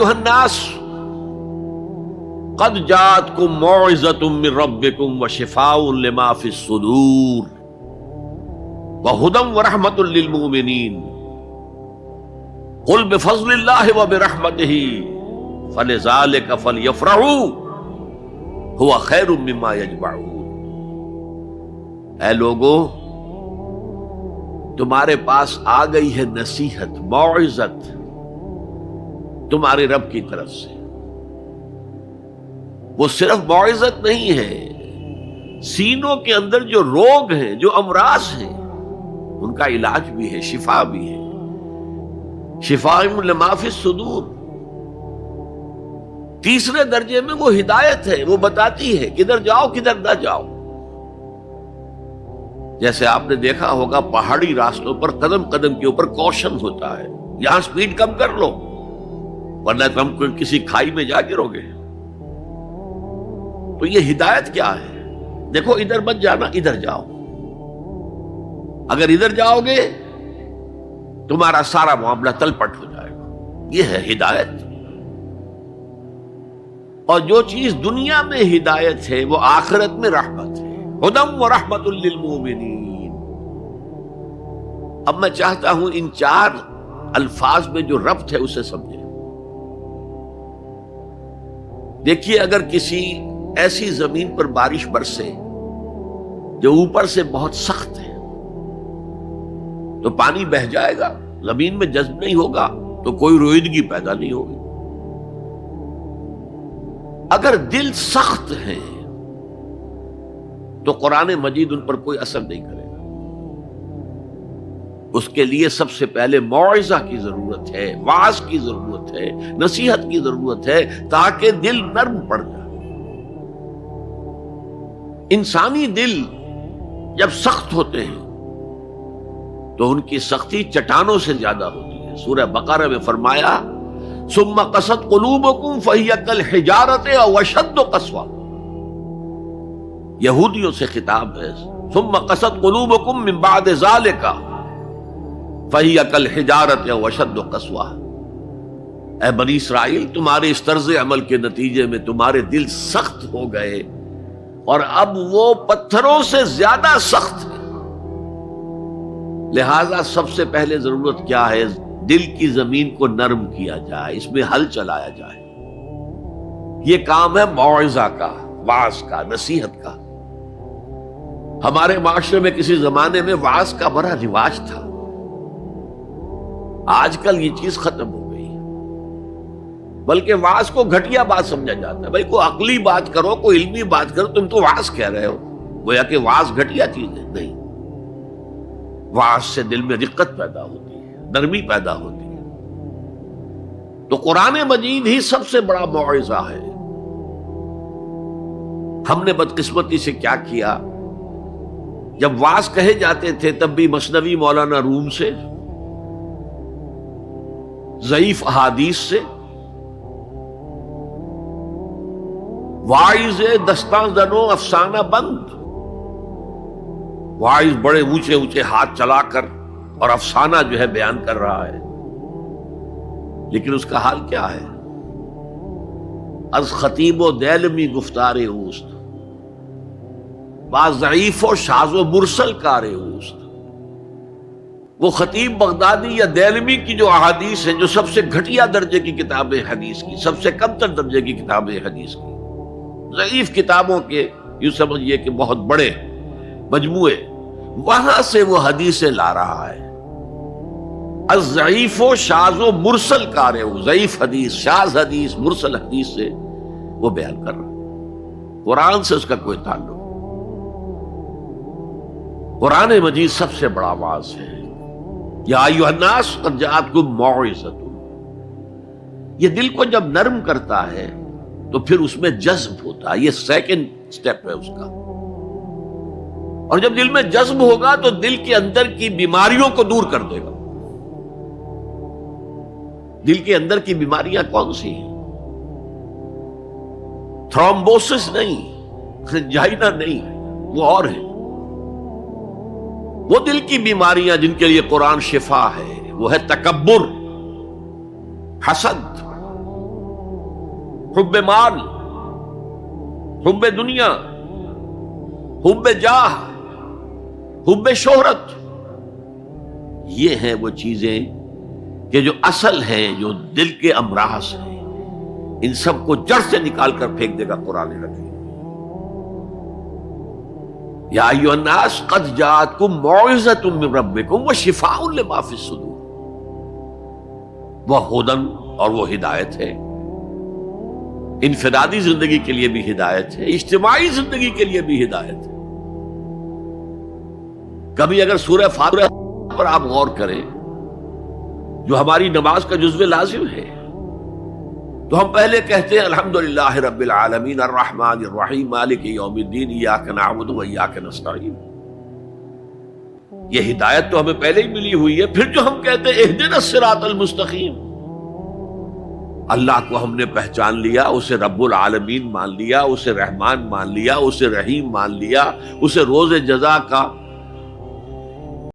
ایھا الناس قد جاءتکم موعظۃ من ربکم وشفاء لما فی الصدور وہدی ورحمۃ للمؤمنین قل بفضل اللہ وبرحمتہ فلذلک فلیفرحوا هو خیر مما یجمعون۔ اے لوگو، تمہارے پاس آ گئی ہے نصیحت، موعظت تمہارے رب کی طرف سے۔ وہ صرف موعظت نہیں ہے، سینوں کے اندر جو روگ ہیں، جو امراض ہیں، ان کا علاج بھی ہے، شفا بھی ہے۔ شفاء لما فی الصدور۔ تیسرے درجے میں وہ ہدایت ہے، وہ بتاتی ہے کدھر جاؤ کدھر نہ جاؤ۔ جیسے آپ نے دیکھا ہوگا پہاڑی راستوں پر قدم قدم کے اوپر کوشن ہوتا ہے، یہاں سپیڈ کم کر لو ورنہ تم کسی کھائی میں جا گرو گے۔ تو یہ ہدایت کیا ہے؟ دیکھو ادھر مت جانا، ادھر جاؤ۔ اگر ادھر جاؤ گے تمہارا سارا معاملہ تلپٹ ہو جائے گا، یہ ہے ہدایت۔ اور جو چیز دنیا میں ہدایت ہے وہ آخرت میں رحمت ہے، ہدی ورحمۃ للمؤمنین۔ اب میں چاہتا ہوں ان چار الفاظ میں جو ربط ہے اسے سمجھیں۔ دیکھیے، اگر کسی ایسی زمین پر بارش برسے جو اوپر سے بہت سخت ہے تو پانی بہہ جائے گا، زمین میں جذب نہیں ہوگا تو کوئی رویدگی پیدا نہیں ہوگی۔ اگر دل سخت ہے تو قرآن مجید ان پر کوئی اثر نہیں کرے گا۔ اس کے لیے سب سے پہلے موعظہ کی ضرورت ہے، واعظ کی ضرورت ہے، نصیحت کی ضرورت ہے، تاکہ دل نرم پڑ جائے۔ انسانی دل جب سخت ہوتے ہیں تو ان کی سختی چٹانوں سے زیادہ ہوتی ہے۔ سورہ بقرہ میں فرمایا ثم قست قلوبکم فہی کالحجارۃ او اشد قسوہ۔ یہودیوں سے خطاب ہے، ثم قست قلوبکم من بعد ذلک فہی کالحجارۃ او اشد قسوہ۔ اے بنی اسرائیل، تمہارے اس طرز عمل کے نتیجے میں تمہارے دل سخت ہو گئے اور اب وہ پتھروں سے زیادہ سخت ہے۔ لہذا سب سے پہلے ضرورت کیا ہے؟ دل کی زمین کو نرم کیا جائے، اس میں ہل چلایا جائے۔ یہ کام ہے موعظہ کا، واعظ کا، نصیحت کا۔ ہمارے معاشرے میں کسی زمانے میں واعظ کا بڑا رواج تھا، آج کل یہ چیز ختم ہو گئی، بلکہ واعظ کو گھٹیا بات سمجھا جاتا ہے۔ بھائی کوئی عقلی بات کرو، کوئی علمی بات کرو، تم تو واعظ کہہ رہے ہو، گویا کہ واعظ گھٹیا چیز ہے۔ نہیں، واعظ سے دل میں رقت پیدا ہوتی ہے، نرمی پیدا ہوتی ہے۔ تو قرآن مجید ہی سب سے بڑا موعظہ ہے۔ ہم نے بدقسمتی سے کیا کیا، جب واعظ کہے جاتے تھے تب بھی مثنوی مولانا روم سے، ضعیف احادیث سے، واعظ دستاں زنو افسانہ بند، واعظ بڑے اونچے اونچے ہاتھ چلا کر اور افسانہ جو ہے بیان کر رہا ہے، لیکن اس کا حال کیا ہے؟ از خطیب و دیلمی گفتار اوست، با ضعیف و شاذ و مرسل کار اوست۔ وہ خطیب بغدادی یا دیلمی کی جو احادیث ہیں، جو سب سے گھٹیا درجے کی کتاب حدیث کی، سب سے کم تر درجے کی کتاب حدیث کی، ضعیف کتابوں کے یوں سمجھیے کہ بہت بڑے مجموعے، وہاں سے وہ حدیثیں لا رہا ہے۔ الضعیف و شاذ و مرسل کار ہو، ضعیف حدیث، شاذ حدیث، مرسل حدیث سے وہ بیان کر رہا ہے، قرآن سے اس کا کوئی تعلق۔ قرآن مجید سب سے بڑا واعظ ہے۔ یا ایھا الناس قد جاءتکم موعظۃ۔ یہ دل کو جب نرم کرتا ہے تو پھر اس میں جذب ہوتا ہے، یہ سیکنڈ سٹیپ ہے اس کا۔ اور جب دل میں جذب ہوگا تو دل کے اندر کی بیماریوں کو دور کر دے گا۔ دل کے اندر کی بیماریاں کون سی ہیں؟ تھرومبوسس نہیں، انجائنا نہیں، وہ اور ہے۔ وہ دل کی بیماریاں جن کے لیے قرآن شفا ہے، وہ ہے تکبر، حسد، حب مال، حب دنیا، حب جاہ، حب شہرت، یہ ہیں وہ چیزیں کہ جو اصل ہیں، جو دل کے امراض ہیں، ان سب کو جڑ سے نکال کر پھینک دے گا قرآن حکیم۔ یا ایھا الناس قد جاءتکم موعظۃ من ربکم وشفاء لما فی الصدور، وہ ہدن اور وہ ہدایت ہے، انفرادی زندگی کے لیے بھی ہدایت ہے، اجتماعی زندگی کے لیے بھی ہدایت ہے۔ کبھی اگر سورہ فاتحہ پر آپ غور کریں جو ہماری نماز کا جزو لازم ہے، تو ہم پہلے کہتے ہیں الحمدللہ رب العالمین الرحمن الرحیم مالک یوم الدین ایاک نعبد و ایاک نستعین۔ یہ ہدایت تو ہمیں پہلے ہی ملی ہوئی ہے۔ پھر جو ہم کہتے ہیں اہدنا الصراط المستقیم، اللہ کو ہم نے پہچان لیا، اسے رب العالمین مان لیا، اسے رحمان مان لیا، اسے رحیم مان لیا، اسے روز جزا کا